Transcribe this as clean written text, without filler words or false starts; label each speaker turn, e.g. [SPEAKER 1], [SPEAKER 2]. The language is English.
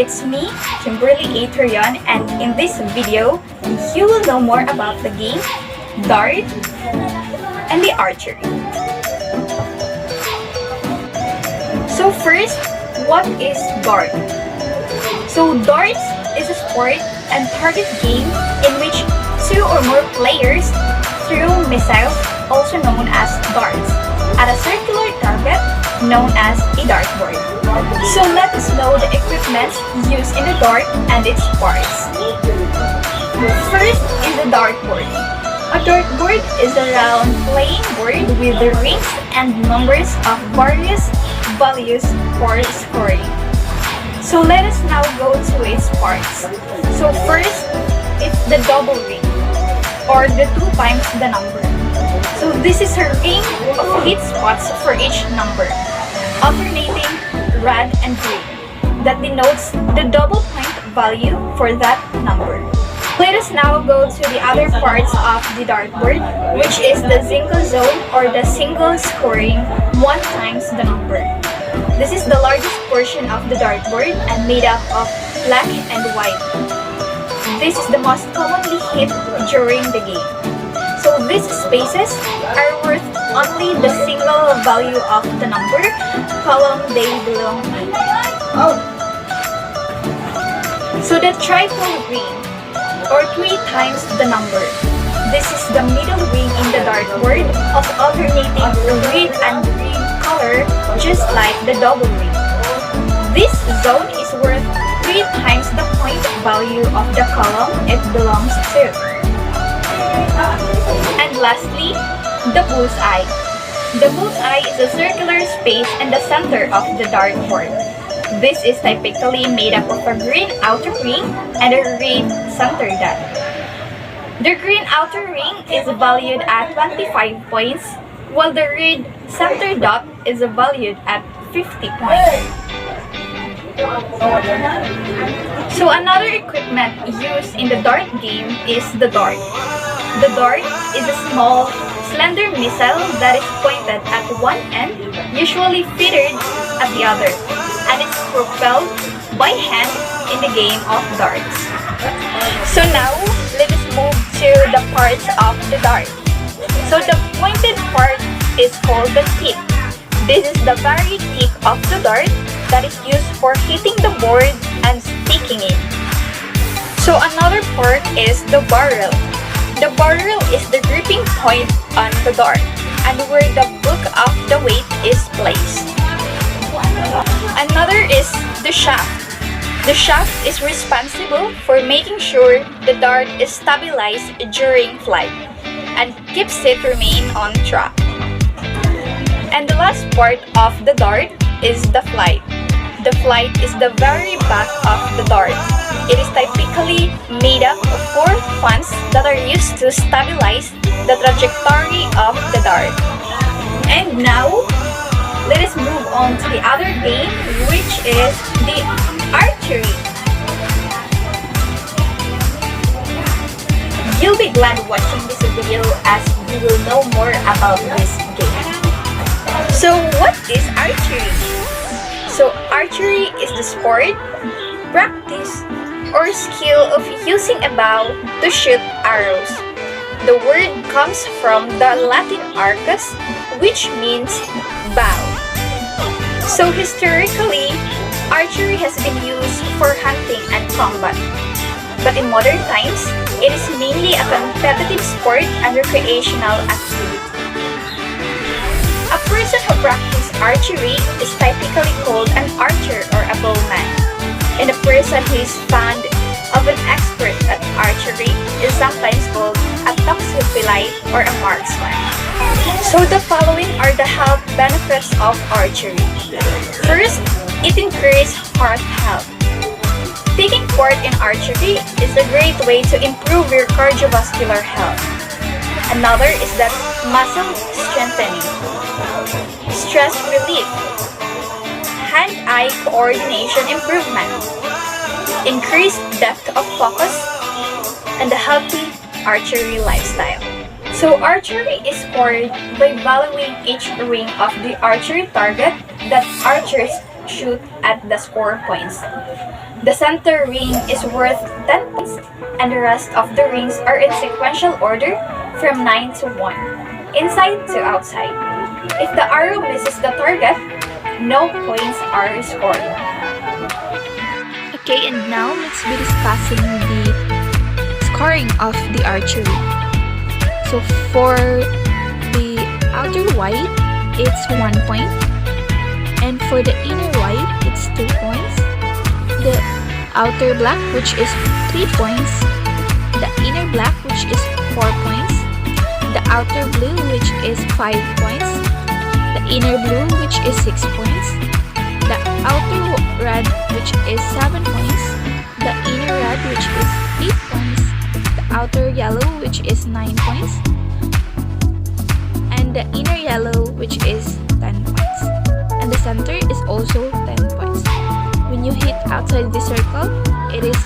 [SPEAKER 1] it's me, Kimberly Torreon, and in this video, you will know more about the game, dart, and the archery. So first, what is dart? So darts is a sport and target game in which two or more players throw missiles, also known as darts, at a circular target known as a dartboard. So let us know the equipment used in the dart and its parts. First is the dartboard. A dartboard is a round playing board with the rings and numbers of various values for scoring. So let us now go to its parts. So first, it's the double ring, or the 2 times the number. So this is a ring of hit spots for each number, alternating red and green, that denotes the double point value for that number. Let us now go to the other parts of the dartboard, which is the single zone, or the single scoring 1 times the number. This is the largest portion of the dartboard and made up of black and white. This is the most commonly hit during the game. So these spaces are worth only the single value of the number column they belong to. So the triple ring, or 3 times the number. This is the middle ring in the dartboard of alternating red and green color, just like the double ring. This zone is worth 3 times the point value of the column it belongs to. And lastly, the bullseye. The bullseye is a circular space in the center of the dartboard. This is typically made up of a green outer ring and a red center dot. The green outer ring is valued at 25 points, while the red center dot is valued at 50 points. So another equipment used in the dart game is the dart. The dart is a small, slender missile that is pointed at one end, usually fitted at the other, and it's propelled by hand in the game of darts. So now, let us move to the parts of the dart. So the pointed part is called the tip. This is the very tip of the dart that is used for hitting the board and sticking it. So another part is the barrel. The barrel is the gripping point on the dart and where the bulk of the weight is placed. Another is the shaft. The shaft is responsible for making sure the dart is stabilized during flight and keeps it remain on track. And the last part of the dart is the flight. The flight is the very back of the dart. It is typically made up of 4 fans that are used to stabilize the trajectory of the dart. And now, let us move on to the other game, which is the archery. You'll be glad watching this video as you will know more about this game. So what is archery? So archery is the sport, practice, or skill of using a bow to shoot arrows. The word comes from the Latin arcus, which means bow. So historically, archery has been used for hunting and combat. But in modern times, it is mainly a competitive sport and recreational activity. A person who practices archery is typically called an archer or a bowman. And a person who is fond of an expert at archery is sometimes called a toxophilite or a marksman. So the following are the health benefits of archery. First, it increases heart health. Taking part in archery is a great way to improve your cardiovascular health. Another is that muscle strengthening, stress relief, hand-eye coordination improvement, increased depth of focus, and a healthy archery lifestyle. So archery is scored by valuing each ring of the archery target that archers shoot at the score points. The center ring is worth 10 points, and the rest of the rings are in sequential order from 9 to 1, inside to outside. If the arrow misses the target, no points are scored. Okay, and now let's be discussing the scoring of the archery. So for the outer white, it's 1 point, and for the inner white, it's 2 points. The outer black, which is 3 points, the inner black, which is 4 points, the outer blue, which is 5 points, the inner blue, which is 6 points, the outer red, which is 7 points, the inner red, which is 8 points, the outer yellow, which is 9 points, and the inner yellow, which is 10 points, and the center is also 10 points. When you hit outside the circle, it is